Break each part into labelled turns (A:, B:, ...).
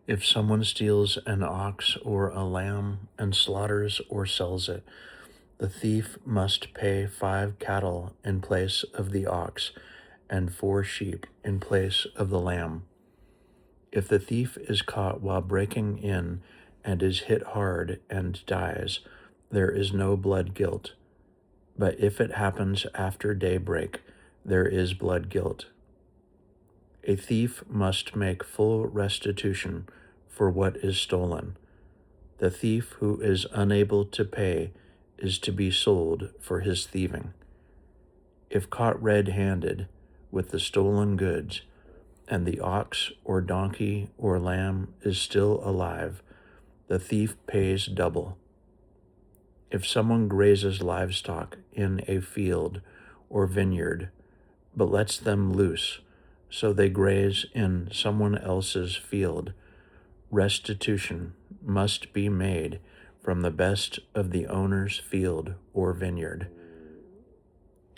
A: If someone steals an ox or a lamb and slaughters or sells it, the thief must pay 5 cattle in place of the ox and 4 sheep in place of the lamb. If the thief is caught while breaking in and is hit hard and dies, there is no blood guilt. But if it happens after daybreak, there is blood guilt. A thief must make full restitution for what is stolen. The thief who is unable to pay is to be sold for his thieving. If caught red-handed with the stolen goods, and the ox or donkey or lamb is still alive, the thief pays double. If someone grazes livestock in a field or vineyard, but lets them loose, so they graze in someone else's field, restitution must be made from the best of the owner's field or vineyard.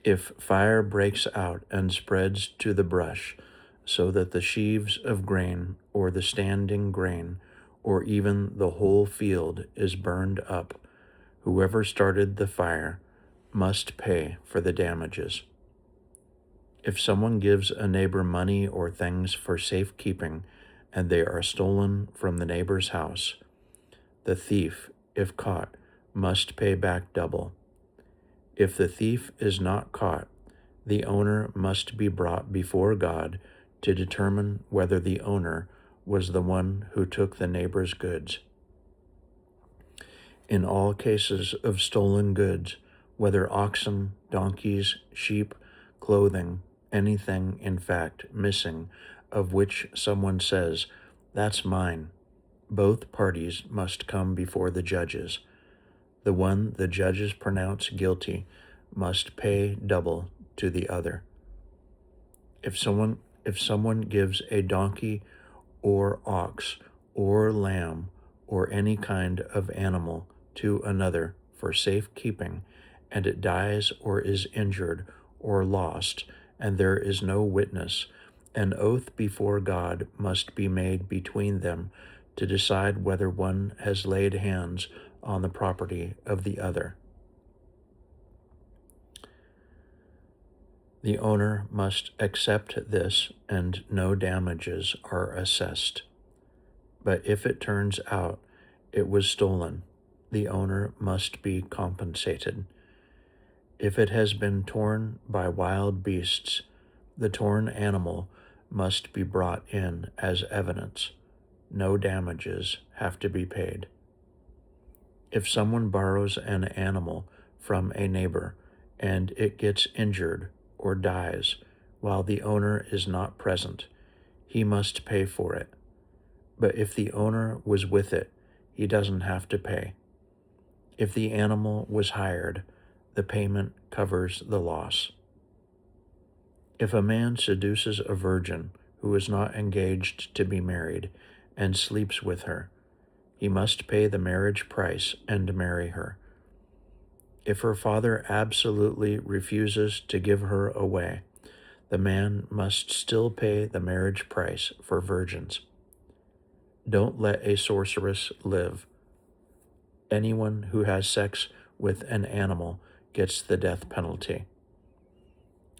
A: If fire breaks out and spreads to the brush, so that the sheaves of grain or the standing grain or even the whole field is burned up, whoever started the fire must pay for the damages. If someone gives a neighbor money or things for safekeeping, and they are stolen from the neighbor's house, the thief, if caught, must pay back double. If the thief is not caught, the owner must be brought before God to determine whether the owner was the one who took the neighbor's goods. In all cases of stolen goods, whether oxen, donkeys, sheep, clothing, anything in fact missing, of which someone says, "That's mine," both parties must come before the judges. The one the judges pronounce guilty must pay double to the other. If someone gives a donkey or ox or lamb or any kind of animal to another for safekeeping, and it dies or is injured or lost, and there is no witness, an oath before God must be made between them to decide whether one has laid hands on the property of the other. The owner must accept this, and no damages are assessed. But if it turns out it was stolen, the owner must be compensated. If it has been torn by wild beasts, the torn animal must be brought in as evidence. No damages have to be paid. If someone borrows an animal from a neighbor and it gets injured or dies while the owner is not present, he must pay for it. But if the owner was with it, he doesn't have to pay. If the animal was hired, the payment covers the loss. If a man seduces a virgin who is not engaged to be married and sleeps with her, he must pay the marriage price and marry her. If her father absolutely refuses to give her away, the man must still pay the marriage price for virgins. Don't let a sorceress live. Anyone who has sex with an animal gets the death penalty.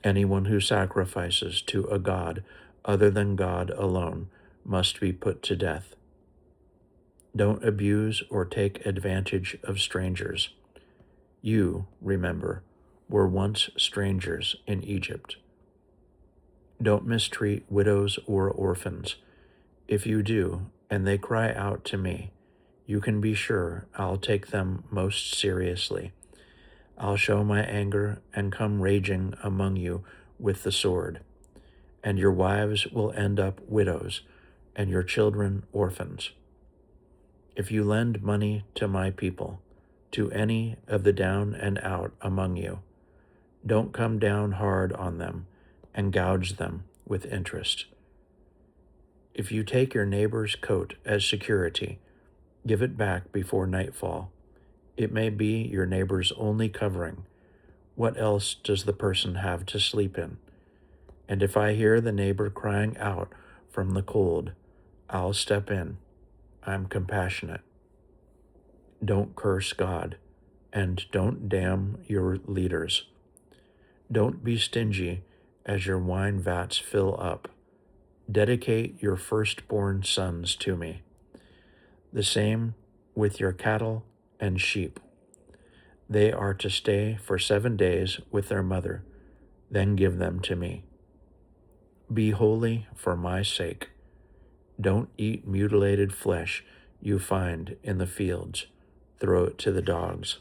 A: Anyone who sacrifices to a god other than God alone must be put to death. Don't abuse or take advantage of strangers. You, remember, were once strangers in Egypt. Don't mistreat widows or orphans. If you do, and they cry out to me, you can be sure I'll take them most seriously. I'll show my anger and come raging among you with the sword, and your wives will end up widows, and your children orphans. If you lend money to my people, to any of the down and out among you, don't come down hard on them and gouge them with interest. If you take your neighbor's coat as security, give it back before nightfall. It may be your neighbor's only covering. What else does the person have to sleep in? And if I hear the neighbor crying out from the cold, I'll step in. I'm compassionate. Don't curse God, and don't damn your leaders. Don't be stingy as your wine vats fill up. Dedicate your firstborn sons to me. The same with your cattle and sheep. They are to stay for 7 days with their mother, then give them to me. Be holy for my sake. Don't eat mutilated flesh you find in the fields. Throw it to the dogs.